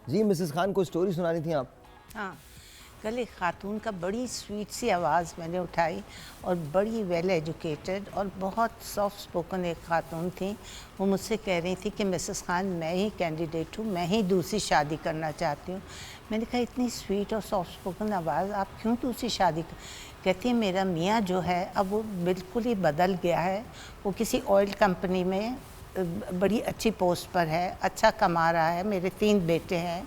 جی Mrs Khan کو story سنانی تھی آپ؟ ہاں، کل ایک خاتون کا بڑی سویٹ سی آواز میں نے اٹھائی اور بڑی ویل ایجوکیٹڈ اور بہت سافٹ سپوکن ایک خاتون تھیں. وہ مجھ سے کہہ رہی تھی کہ مسز خان میں ہی کینڈیڈیٹ ہوں, میں ہی دوسری شادی کرنا چاہتی ہوں. میں نے کہا اتنی سویٹ اور سافٹ سپوکن آواز, آپ کیوں دوسری شادی کہتی ہے میرا میاں جو ہے اب وہ بالکل ہی بدل گیا ہے. وہ کسی آئل کمپنی میں بڑی اچھی پوسٹ پر ہے, اچھا کما رہا ہے, میرے 3 بیٹے ہیں.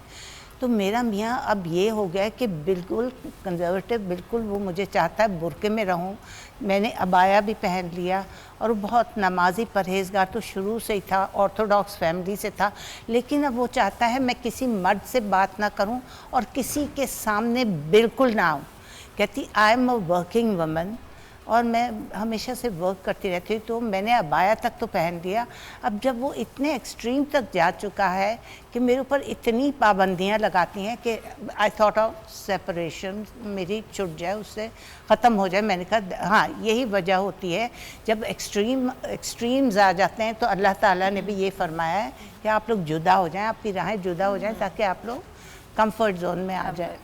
تو میرا میاں اب یہ ہو گیا ہے کہ بالکل کنزرویٹو, بالکل وہ مجھے چاہتا ہے برقعے میں رہوں. میں نے عبایا بھی پہن لیا اور وہ بہت نمازی پرہیزگار تو شروع سے ہی تھا, آرتھوڈاکس فیملی سے تھا, لیکن اب وہ چاہتا ہے میں کسی مرد سے بات نہ کروں اور کسی کے سامنے بالکل نہ آؤں. کہتی I am a working woman اور میں ہمیشہ سے ورک کرتی رہتی ہوں, تو میں نے عبایا تک تو پہن لیا. اب جب وہ اتنے ایکسٹریم تک جا چکا ہے کہ میرے اوپر اتنی پابندیاں لگاتی ہیں کہ آئی تھاٹ آف سیپریشن, میری چھٹ جائے, اس سے ختم ہو جائے. میں نے کہا ہاں یہی وجہ ہوتی ہے جب ایکسٹریمز آ جاتے ہیں, تو اللہ تعالیٰ نے بھی یہ فرمایا ہے کہ آپ لوگ جدا ہو جائیں, آپ کی راہیں جدا ہو جائیں تاکہ آپ لوگ کمفرٹ زون میں آ جائیں.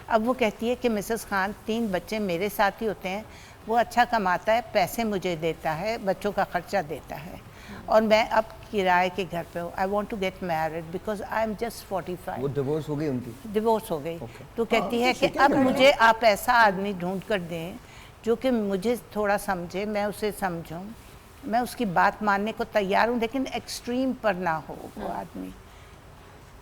اب وہ کہتی ہے کہ مسز خان 3 بچے میرے ساتھ ہی ہوتے ہیں, وہ اچھا کماتا ہے, پیسے مجھے دیتا ہے, بچوں کا خرچہ دیتا ہے, اور میں اب کرائے کے گھر پہ ہوں. I want to get married because I am just 45. وہ ڈیورس ہو گئی ان کی؟ ڈیورس ہو گئی. تو کہتی ہے کہ اب مجھے آپ ایسا آدمی ڈھونڈ کر دیں جو کہ مجھے تھوڑا سمجھے, میں اسے سمجھوں, میں اس کی بات ماننے کو تیار ہوں, لیکن ایکسٹریم پر نہ ہو وہ آدمی.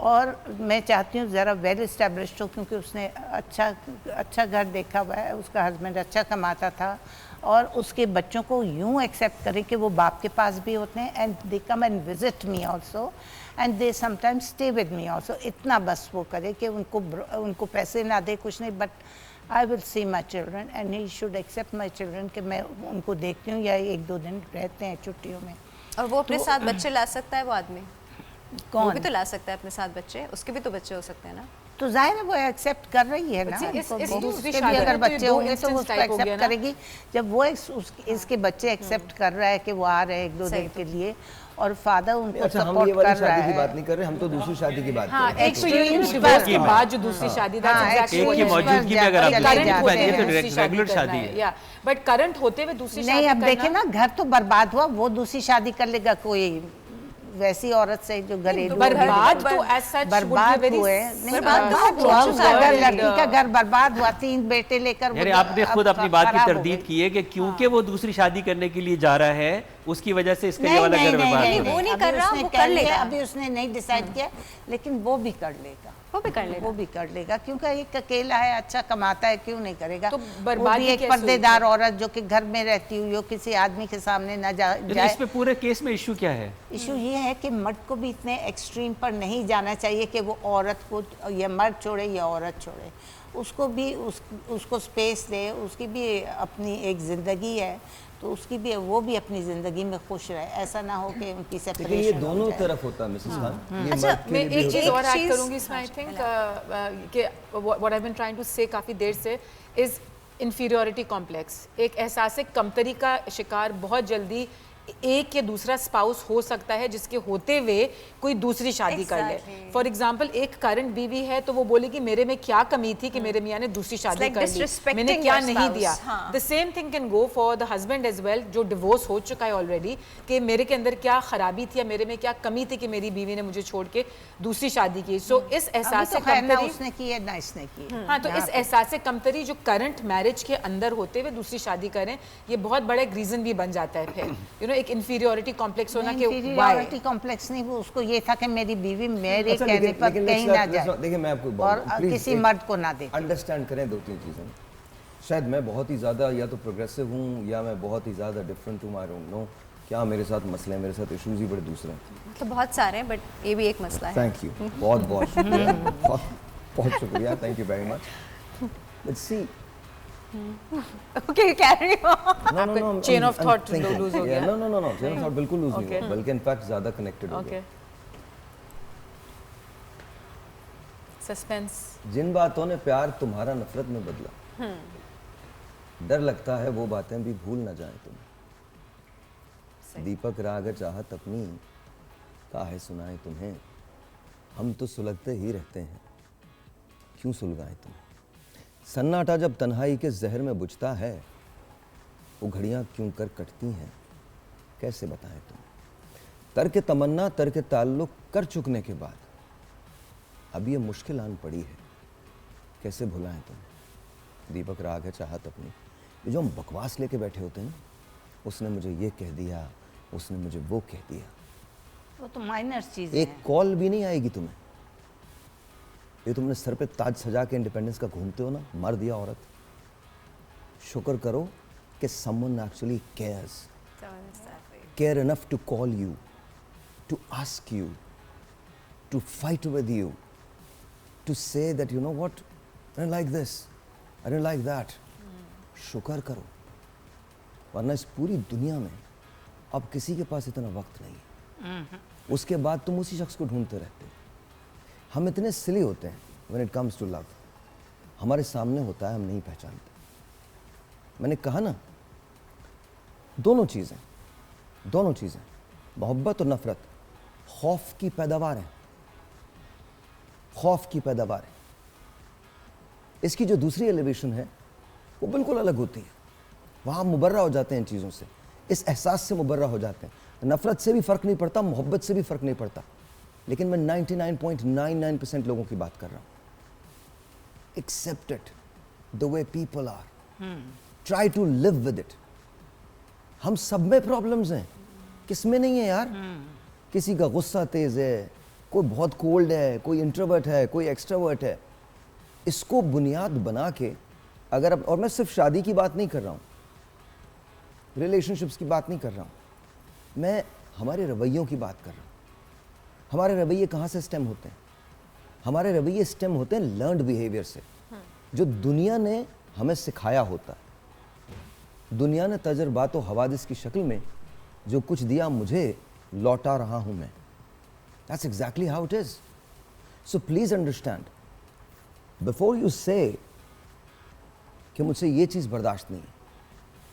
اور میں چاہتی ہوں ذرا ویل اسٹیبلشڈ ہو, کیونکہ اس نے اچھا گھر دیکھا ہوا ہے, اس کا ہسبینڈ اچھا کماتا تھا, اور اس کے بچوں کو یوں ایکسیپٹ کریں کہ وہ باپ کے پاس بھی ہوتے ہیں, and they come and visit me also and they some times stay with me also. اتنا بس وہ کرے کہ ان کو پیسے نہ دے, کچھ نہیں, but I will see my children and he should accept my children, کہ میں ان کو دیکھتی ہوں یا 1-2 دن رہتے ہیں چھٹیوں میں. اور وہ اپنے ساتھ بچے لا سکتا ہے وہ آدمی؟ کون؟ وہ بھی تو لا سکتا ہے اپنے ساتھ بچے, اس کے بھی تو بچے ہو سکتے ہیں نا. تو ظاہر ہے وہ ایکسیپٹ کر رہی ہے نا, اس کے بھی اگر بچے ہوں گے تو وہ اس کو ایکسیپٹ کرے گی. جب وہ اس کے بچے ایکسیپٹ کر رہا ہے کہ وہ آ رہے ہیں 1-2 دن کے لیے, اور فادر ان کو سپورٹ کر رہا ہے. ہم یہ والی شادی کی بات نہیں کر رہے, ہم تو دوسری شادی کی بات کر رہے ہیں. ایک تو یہ ڈیورس کے بعد جو دوسری شادی, ایک کی موجودگی میں اگر آپ ریگولر شادی ہے, بٹ کرنٹ ہوتے ہوئے دوسری شادی نہیں. اب دیکھیں نا, گھر تو برباد ہوا, وہ دوسری شادی کر لے گا کوئی ویسی عورت سے جو گھریلو برباد تو ایز سچ برباد ہوئے. اگر لڑکی کا گھر برباد ہوا, 3 بیٹے لے کر, یعنی آپ نے خود اپنی بات کی تردید کی ہے کہ کیونکہ وہ دوسری شادی کرنے کے لیے جا رہا ہے, اس کی وجہ سے اس کا یہ والا گھر برباد ہو رہا ہے. وہ نہیں کر رہا, وہ کر لے گا. ابھی اس نے نہیں ڈیسائیڈ کیا, لیکن وہ بھی کر لے گا, وہ بھی کر لے گا, کیونکہ ایک اکیلا ہے, اچھا کماتا ہے, کیوں نہیں کرے گا. وہ بھی ایک پردے دار عورت جو کہ گھر میں رہتی ہوئی ہو, کسی آدمی کے سامنے نہ جائے. اس پہ پورے کیس میں ایشو کیا ہے؟ ایشو یہ ہے کہ مرد کو بھی اتنے ایکسٹریم پر نہیں جانا چاہیے کہ وہ عورت کو یا مرد چھوڑے یا عورت چھوڑے. اس کو بھی اس کو سپیس دے, اس کی بھی اپنی ایک زندگی ہے, تو اس کی بھی وہ بھی اپنی زندگی میں خوش رہے. ایسا نہ ہو کہ ان کی سیپریشن. لیکن یہ دونوں طرف ہوتا ہے مسز خان. اچھا, میں ایک چیز اور ایڈ کروں گی اس میں. آئی تھنک کہ what I've been trying to say کافی دیر سے is inferiority complex. ایک احساس کمتری کا شکار بہت جلدی ایک یا دوسرا اسپاؤس ہو سکتا ہے جس کے ہوتے ہوئے کوئی دوسری شادی کر لے. فار ایگزامپل ایک کرنٹ بیوی ہے تو وہ بولے گی میرے میں کیا کمی تھی کہ میرے میاں نے دوسری شادی کر لی, میں نے کیا نہیں دیا. The same thing can go for the husband as well, جو ڈیورس ہو چکا ہے آلریڈی, کہ میرے کے اندر کیا خرابی تھی یا میرے میں کیا کمی تھی کہ میری بیوی نے مجھے چھوڑ کے دوسری شادی کی. سو اس احساس کمتری, اس نے کی ہے نہ اس نے کی. ہاں, تو اس احساس کمتری جو کرنٹ میرج کے اندر ہوتے ہوئے دوسری شادی کریں, یہ بہت بڑا ایک ریزن بھی بن جاتا ہے پھر ایک انفیریورٹی کمپلیکس ہونا. کہ انفیریورٹی کمپلیکس نہیں, وہ اس کو یہ تھا کہ میری بیوی میرے کہنے پر کہیں نہ جائے. دیکھیں میں آپ کو اور کسی مرد کو نہ دیکھے. انڈرسٹینڈ کریں 2-3 چیزیں. شاید میں بہت ہی زیادہ یا تو پروگریسو ہوں یا میں بہت ہی زیادہ ڈفرینٹ ہوں, آئی ڈونٹ نو کیا میرے ساتھ مسئلے ہیں, میرے ساتھ ایشوز ہی بڑے دوسرے ہیں. مطلب بہت سارے ہیں, بٹ یہ بھی ایک مسئلہ ہے. تھینک یو, بہت بہت شکریہ, بہت شکریہ, thank you very much. Let's see. Okay, carry on. Chain of thought lose ہو گیا. نو چین آف تھاٹ بالکل لوز نہیں ہوا, بلکہ انفیکٹ زیادہ کنیکٹڈ ہو گیا. سسپینس. جن باتوں نے پیار تمہارا نفرت میں بدلا, ڈر لگتا ہے وہ باتیں بھی بھول نہ جائیں تمہیں. دیپک راگ چاہت اپنی کاہے سنائے تمہیں, ہم تو سلگتے ہی رہتے ہیں، کیوں سلگائیں تم؟ سناٹا جب تنہائی کے زہر میں بجھتا ہے، وہ گھڑیاں کیوں کر کٹتی ہیں، کیسے بتائیں تم؟ ترک تمنا ترک تعلق کر چکنے کے بعد اب یہ مشکل آن پڑی ہے، کیسے بھلائیں تم؟ دیپک راگ ہے چاہت اپنی، یہ جو ہم بکواس لے کے بیٹھے ہوتے ہیں نا، اس نے مجھے یہ کہہ دیا، اس نے مجھے وہ کہہ دیا، وہ تو مائنر چیزیں ایک ہیں. کال بھی نہیں آئے گی تمہیں. یہ تم نے سر پہ تاج سجا کے انڈیپینڈنس کا گھومتے ہو نا، مرد یا عورت، شکر کرو کہ someone actually cares. Care enough to call you, to ask you, to fight with you, to say that you know what, I don't like this, I don't like that. شکر کرو، ورنہ اس پوری دنیا میں اب کسی کے پاس اتنا وقت نہیں ہے. اس کے بعد تم اسی شخص کو ڈھونڈتے رہتے ہو. ہم اتنے سلی ہوتے ہیں when it comes to love. ہمارے سامنے ہوتا ہے ہم نہیں پہچانتے. میں نے کہا نا، دونوں چیزیں محبت اور نفرت خوف کی پیداوار ہیں، خوف کی پیداوار ہے. اس کی جو دوسری ایلیویشن ہے وہ بالکل الگ ہوتی ہے. وہاں مبرہ ہو جاتے ہیں ان چیزوں سے، اس احساس سے مبرہ ہو جاتے ہیں. نفرت سے بھی فرق نہیں پڑتا، محبت سے بھی فرق نہیں پڑتا. لیکن میں 99.99% لوگوں کی بات کر رہا ہوں. Accept it the way people are. Try to live with it. ہم سب میں پرابلمز ہیں، کس میں نہیں ہے یار؟ کسی کا غصہ تیز ہے، کوئی بہت کولڈ ہے، کوئی انٹروورٹ ہے، کوئی ایکسٹروورٹ ہے. اس کو بنیاد بنا کے اگر اور میں صرف شادی کی بات نہیں کر رہا ہوں، ریلیشن شپس کی بات نہیں کر رہا ہوں، میں ہمارے رویوں کی بات کر رہا ہوں. ہمارے رویے کہاں سے سٹیم ہوتے ہیں؟ ہمارے رویے سٹیم ہوتے ہیں لرنڈ بیہیویئر سے، جو دنیا نے ہمیں سکھایا ہوتا ہے. دنیا نے تجربات و حوادث کی شکل میں جو کچھ دیا مجھے لوٹا رہا ہوں میں. That's exactly how it is. So please understand, before you say کہ مجھ سے یہ چیز برداشت نہیں،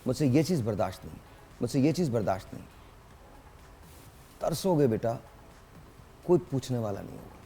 مجھ سے یہ چیز برداشت نہیں، مجھ سے یہ چیز برداشت نہیں، ترسو گے بیٹا، کوئی پوچھنے والا نہیں ہوگا.